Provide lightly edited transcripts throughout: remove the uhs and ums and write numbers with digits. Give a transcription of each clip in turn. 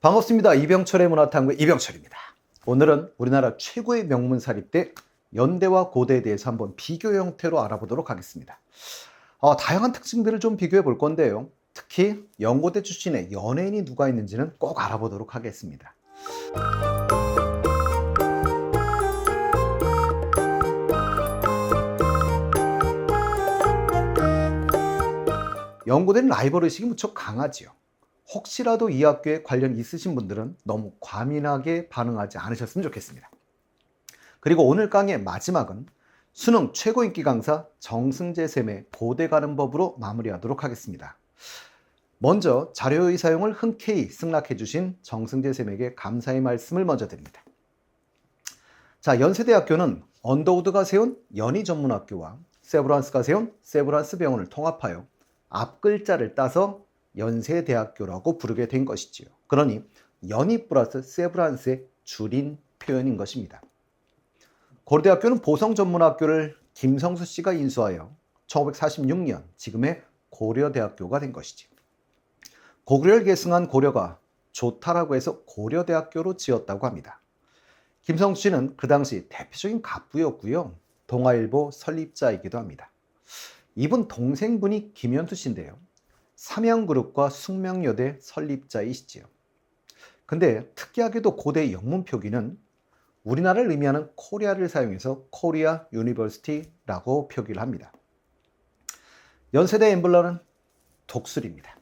반갑습니다. 이병철의 문화탐구 이병철입니다. 오늘은 우리나라 최고의 명문 사립대 연대와 고대에 대해서 한번 비교 형태로 알아보도록 하겠습니다. 다양한 특징들을 좀 비교해 볼 건데요. 특히 연고대 출신의 연예인이 누가 있는지는 꼭 알아보도록 하겠습니다. 연고대는 라이벌 의식이 무척 강하지요. 혹시라도 이 학교에 관련 있으신 분들은 너무 과민하게 반응하지 않으셨으면 좋겠습니다. 그리고 오늘 강의의 마지막은 수능 최고 인기 강사 정승재 쌤의 고대 가는 법으로 마무리하도록 하겠습니다. 먼저 자료의 사용을 흔쾌히 승낙해 주신 정승재 쌤에게 감사의 말씀을 먼저 드립니다. 자, 연세대학교는 언더우드가 세운 연희전문학교와 세브란스가 세운 세브란스 병원을 통합하여 앞글자를 따서 연세대학교라고 부르게 된 것이지요. 그러니 연희 플러스 세브란스의 줄인 표현인 것입니다. 고려대학교는 보성전문학교를 김성수 씨가 인수하여 1946년 지금의 고려대학교가 된 것이지요. 고구려를 계승한 고려가 좋다라고 해서 고려대학교로 지었다고 합니다. 김성수 씨는 그 당시 대표적인 갑부였고요. 동아일보 설립자이기도 합니다. 이분 동생분이 김현투 씨인데요. 삼양그룹과 숙명여대 설립자이시지요. 근데 특이하게도 고대 영문 표기는 우리나라를 의미하는 코리아를 사용해서 코리아 유니버시티라고 표기를 합니다. 연세대 엠블럼은 독수리입니다.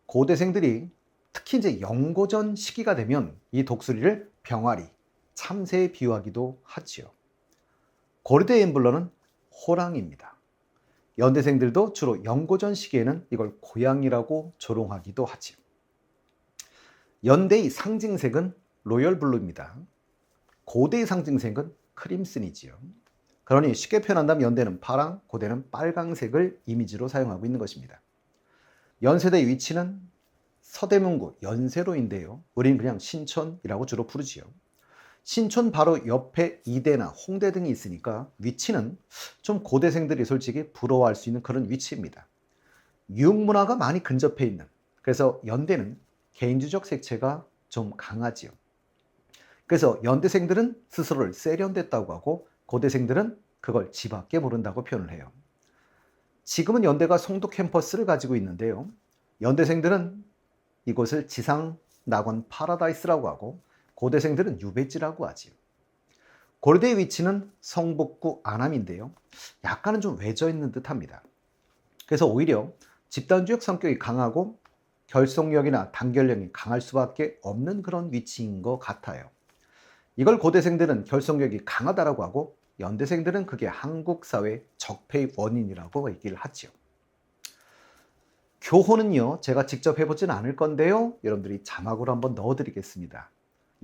고대생들이 특히 이제 연고전 시기가 되면 이 독수리를 병아리, 참새에 비유하기도 하지요. 고려대 엠블럼은 호랑이입니다. 연대생들도 주로 연고전 시기에는 이걸 고양이라고 조롱하기도 하지요. 연대의 상징색은 로열 블루입니다. 고대의 상징색은 크림슨이지요. 그러니 쉽게 표현한다면 연대는 파랑, 고대는 빨강색을 이미지로 사용하고 있는 것입니다. 연세대의 위치는 서대문구 연세로인데요. 우리는 그냥 신촌이라고 주로 부르지요. 신촌 바로 옆에 이대나 홍대 등이 있으니까 위치는 좀 고대생들이 솔직히 부러워할 수 있는 그런 위치입니다. 유흥문화가 많이 근접해 있는, 그래서 연대는 개인주적 색채가 좀 강하지요. 그래서 연대생들은 스스로를 세련됐다고 하고 고대생들은 그걸 지밖에 모른다고 표현을 해요. 지금은 연대가 송도 캠퍼스를 가지고 있는데요. 연대생들은 이곳을 지상 낙원 파라다이스라고 하고 고대생들은 유배지라고 하지요. 고려대의 위치는 성북구 안암인데요. 약간은 좀 외져 있는 듯합니다. 그래서 오히려 집단주역 성격이 강하고 결속력이나 단결력이 강할 수밖에 없는 그런 위치인 것 같아요. 이걸 고대생들은 결속력이 강하다라고 하고 연대생들은 그게 한국 사회 적폐의 원인이라고 얘기를 하지요. 교호는요, 제가 직접 해보진 않을 건데요. 여러분들이 자막으로 한번 넣어드리겠습니다.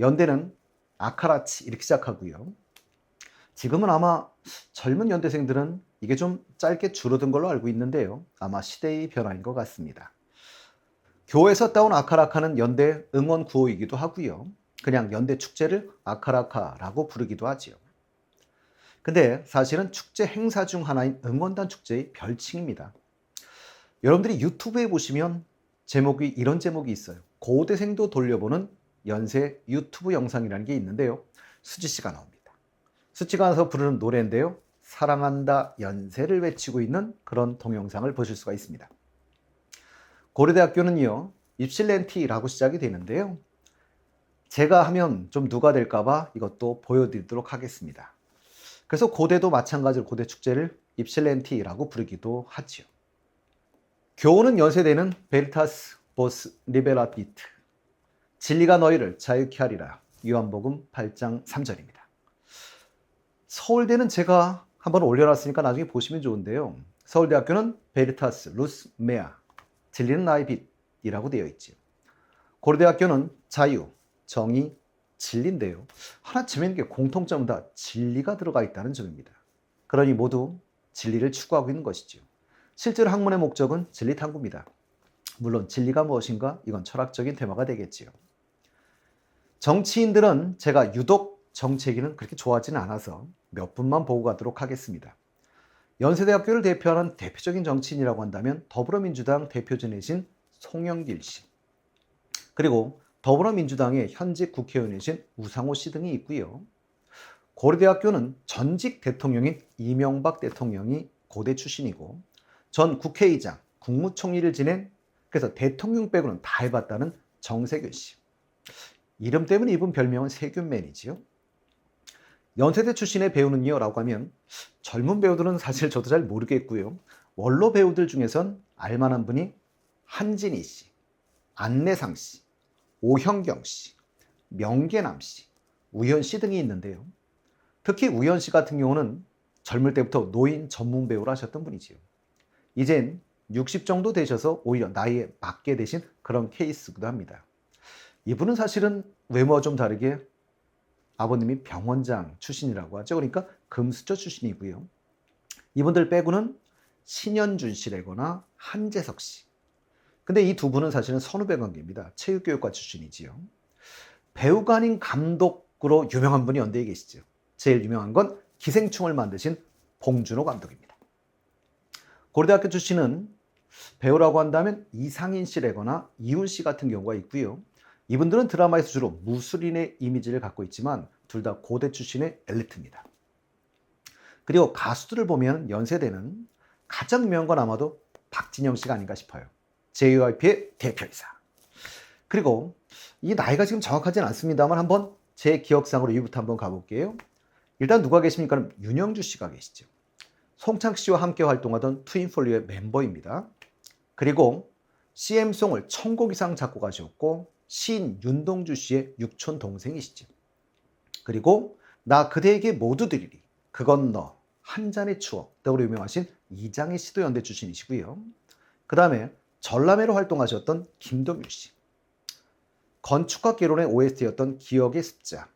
연대는 아카라치 이렇게 시작하고요. 지금은 아마 젊은 연대생들은 이게 좀 짧게 줄어든 걸로 알고 있는데요. 아마 시대의 변화인 것 같습니다. 교에서 따온 아카라카는 연대 응원 구호이기도 하고요. 그냥 연대 축제를 아카라카라고 부르기도 하지요. 근데 사실은 축제 행사 중 하나인 응원단 축제의 별칭입니다. 여러분들이 유튜브에 보시면 제목이 이런 제목이 있어요. 고대생도 돌려보는 연세 유튜브 영상이라는 게 있는데요. 수지씨가 나옵니다. 수지가 나서 부르는 노래인데요. 사랑한다 연세를 외치고 있는 그런 동영상을 보실 수가 있습니다. 고려대학교는요. 입실렌티라고 시작이 되는데요. 제가 하면 좀 누가 될까봐 이것도 보여드리도록 하겠습니다. 그래서 고대도 마찬가지로 고대 축제를 입실렌티라고 부르기도 하지요. 교훈은 연세대는 베리타스 보스 리베라비트 진리가 너희를 자유케 하리라. 요한복음 8장 3절입니다. 서울대는 제가 한번 올려놨으니까 나중에 보시면 좋은데요. 서울대학교는 베리타스 루스 메아 진리는 나의 빛이라고 되어 있죠. 고려대학교는 자유, 정의, 진리인데요. 하나 재미있는 게 공통점은 다 진리가 들어가 있다는 점입니다. 그러니 모두 진리를 추구하고 있는 것이죠. 실제로 학문의 목적은 진리 탐구입니다. 물론 진리가 무엇인가? 이건 철학적인 테마가 되겠지요. 정치인들은 제가 유독 정치 얘기는 그렇게 좋아하지는 않아서 몇 분만 보고 가도록 하겠습니다. 연세대학교를 대표하는 대표적인 정치인이라고 한다면 더불어민주당 대표진이신 송영길 씨, 그리고 더불어민주당의 현직 국회의원이신 우상호 씨 등이 있고요. 고려대학교는 전직 대통령인 이명박 대통령이 고대 출신이고 전 국회의장, 국무총리를 지낸 그래서 대통령 빼고는 다 해봤다는 정세균 씨. 이름 때문에 입은 별명은 세균맨이지요. 연세대 출신의 배우는요 라고 하면 젊은 배우들은 사실 저도 잘 모르겠고요. 원로 배우들 중에선 알만한 분이 한진희 씨, 안내상 씨, 오형경 씨, 명계남 씨, 우현 씨 등이 있는데요. 특히 우현 씨 같은 경우는 젊을 때부터 노인 전문 배우를 하셨던 분이지요. 이젠 60 정도 되셔서 오히려 나이에 맞게 되신 그런 케이스기도 합니다. 이분은 사실은 외모와 좀 다르게 아버님이 병원장 출신이라고 하죠. 그러니까 금수저 출신이고요. 이분들 빼고는 신현준 씨라거나 한재석 씨. 근데 이 두 분은 사실은 선후배 관계입니다. 체육교육과 출신이지요. 배우가 아닌 감독으로 유명한 분이 연대에 계시죠. 제일 유명한 건 기생충을 만드신 봉준호 감독입니다. 고려대학교 출신은 배우라고 한다면 이상인 씨라거나 이훈 씨 같은 경우가 있고요. 이분들은 드라마에서 주로 무술인의 이미지를 갖고 있지만 둘 다 고대 출신의 엘리트입니다. 그리고 가수들을 보면 연세대는 가장 유명한 건 아마도 박진영 씨가 아닌가 싶어요. JYP의 대표이사. 그리고 이 나이가 지금 정확하진 않습니다만 한번 제 기억상으로 위부터 한번 가볼게요. 일단 누가 계십니까? 그럼 윤영주 씨가 계시죠. 송창식 씨와 함께 활동하던 트윈폴리오의 멤버입니다. 그리고 CM송을 1000곡 이상 작곡하셨고 시인 윤동주 씨의 육촌 동생이시죠. 그리고 나 그대에게 모두 드리리, 그건 너, 한 잔의 추억 등으로 유명하신 이장희 씨도 연대 출신이시고요. 그 다음에 전람회로 활동하셨던 김동률 씨, 건축학개론의 OST였던 기억의 습자,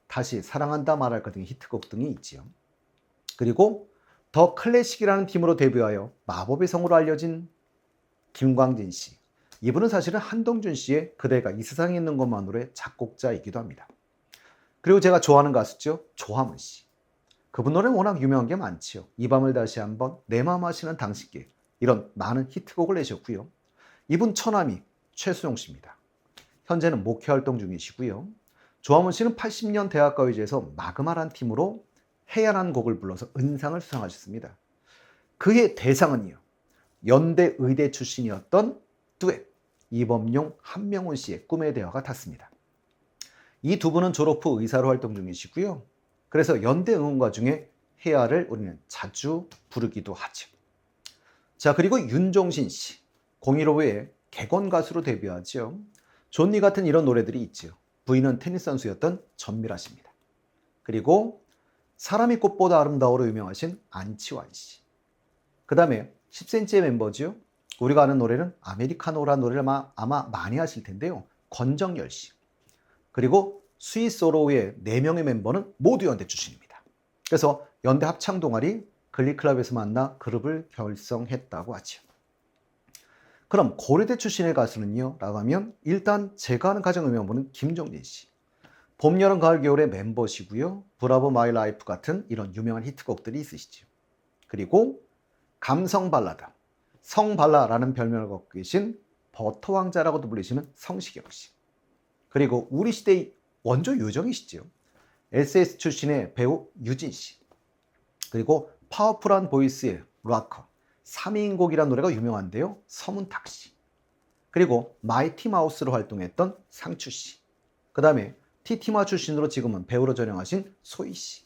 다시 사랑한다 말할까 등의 히트곡 등이 있지요. 그리고 더 클래식이라는 팀으로 데뷔하여 마법의 성으로 알려진 김광진 씨. 이분은 사실은 한동준 씨의 그대가 이 세상에 있는 것만으로의 작곡자이기도 합니다. 그리고 제가 좋아하는 가수죠. 조화문 씨. 그분 노래는 워낙 유명한 게 많지요. 이 밤을 다시 한번, 내 맘 아시는 당신께 이런 많은 히트곡을 내셨고요. 이분 처남이 최수용 씨입니다. 현재는 목회 활동 중이시고요. 조화문 씨는 80년 대학가요제에서 마그마란 팀으로 해야라는 곡을 불러서 은상을 수상하셨습니다. 그의 대상은요. 연대 의대 출신이었던 듀엣 이범용, 한명훈 씨의 꿈의 대화가 탔습니다. 이 두 분은 졸업 후 의사로 활동 중이시고요. 그래서 연대 응원가 중에 해야를 우리는 자주 부르기도 하죠. 자, 그리고 윤종신 씨, 015의 객원 가수로 데뷔하죠. 존니 같은 이런 노래들이 있죠. 부인은 테니스 선수였던 전미라 씨입니다. 그리고 사람이 꽃보다 아름다워로 유명하신 안치환 씨. 그 다음에 10cm의 멤버죠. 우리가 아는 노래는 아메리카노라는 노래를 아마 많이 하실 텐데요. 권정열 씨. 그리고 스위스오로우의 4명의 멤버는 모두 연대 출신입니다. 그래서 연대 합창 동아리 글리클럽에서 만나 그룹을 결성했다고 하죠. 그럼 고려대 출신의 가수는요? 라고 하면 일단 제가 아는 가장 유명한 분은 김종진 씨. 봄, 여름, 가을, 겨울의 멤버시고요. 브라보 마이 라이프 같은 이런 유명한 히트곡들이 있으시죠. 그리고 감성 발라드, 성발라라는 별명을 갖고 계신 버터왕자라고도 불리시는 성시경 씨. 그리고 우리 시대의 원조 요정이시죠. SS 출신의 배우 유진 씨. 그리고 파워풀한 보이스의 락커, 3인곡이라는 노래가 유명한데요. 서문탁 씨. 그리고 마이티 마우스로 활동했던 상추 씨. 그 다음에 티티마 출신으로 지금은 배우로 전향하신 소희 씨.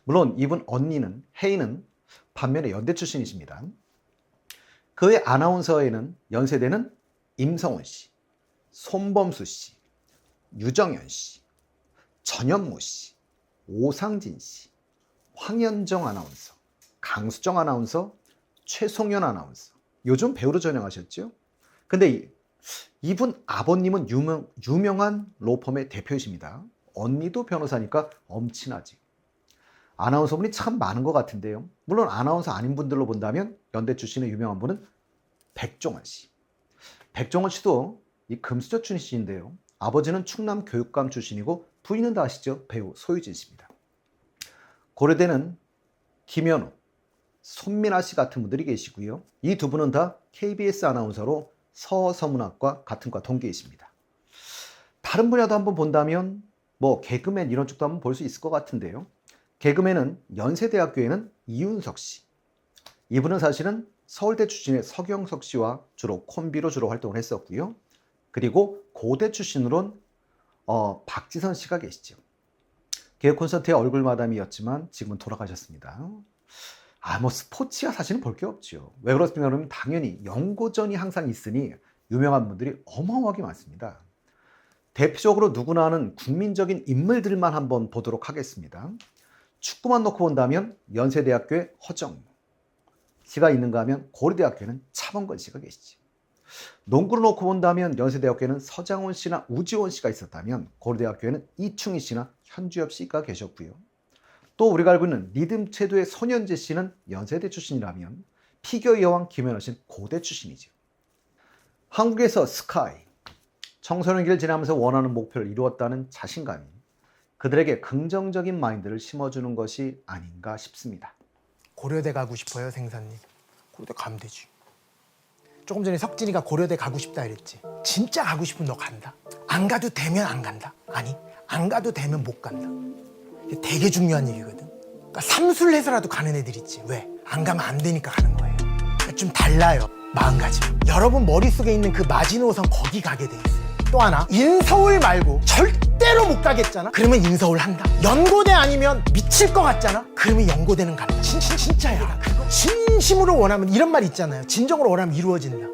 물론 이분 언니는 혜인은 반면에 연대 출신이십니다. 그의 아나운서에는 연세대는 임성훈 씨, 손범수 씨, 유정연 씨, 전현무 씨, 오상진 씨, 황현정 아나운서, 강수정 아나운서, 최송연 아나운서. 요즘 배우로 전향하셨죠? 근데 이분 아버님은 유명한 로펌의 대표이십니다. 언니도 변호사니까 엄친하지. 아나운서분이 참 많은 것 같은데요. 물론 아나운서 아닌 분들로 본다면 연대 출신의 유명한 분은 백종원 씨. 백종원 씨도 이 금수저 출신인데요. 아버지는 충남 교육감 출신이고 부인은 다 아시죠? 배우 소유진 씨입니다. 고려대는 김현우, 손민아 씨 같은 분들이 계시고요. 이 두 분은 다 KBS 아나운서로 서서문학과 같은 과 동기이십니다. 다른 분야도 한번 본다면 뭐 개그맨 이런 쪽도 한번 볼 수 있을 것 같은데요. 개그맨은 연세대학교에는 이윤석 씨. 이분은 사실은 서울대 출신의 서경석 씨와 주로 콤비로 주로 활동을 했었고요. 그리고 고대 출신으론 박지선 씨가 계시죠. 개그 콘서트의 얼굴 마담이었지만 지금은 돌아가셨습니다. 뭐 스포츠야 사실은 볼 게 없죠. 왜 그렇습니까? 그러면 당연히 연고전이 항상 있으니 유명한 분들이 어마어마하게 많습니다. 대표적으로 누구나 아는 국민적인 인물들만 한번 보도록 하겠습니다. 축구만 놓고 본다면 연세대학교의 허정무 씨가 있는가 하면 고려대학교에는 차범근 씨가 계시죠. 농구를 놓고 본다면 연세대학교에는 서장훈 씨나 우지원 씨가 있었다면 고려대학교에는 이충희 씨나 현주엽 씨가 계셨고요. 또 우리가 알고 있는 리듬 체조의 손현재 씨는 연세대 출신이라면 피겨 여왕 김연아 씨는 고대 출신이죠. 한국에서 스카이, 청소년기를 지나면서 원하는 목표를 이루었다는 자신감이 그들에게 긍정적인 마인드를 심어주는 것이 아닌가 싶습니다. 고려대 가고 싶어요, 생사님. 고려대 가면 되지. 조금 전에 석진이가 고려대 가고 싶다 이랬지. 진짜 가고 싶으면 너 간다. 안 가도 되면 안 간다. 아니, 안 가도 되면 못 간다. 이게 되게 중요한 얘기거든. 그러니까 삼수를 해서라도 가는 애들 있지. 왜? 안 가면 안 되니까 가는 거예요. 그러니까 좀 달라요, 마음가짐. 여러분 머릿속에 있는 그 마지노선 거기 가게 돼 있어요. 또 하나, 인서울 말고 절대로 못 가겠잖아? 그러면 인서울 한다. 연고대 아니면 미칠 것 같잖아? 그러면 연고대는 간다. 진짜야. 진심으로 원하면 이런 말 있잖아요. 진정으로 원하면 이루어진다.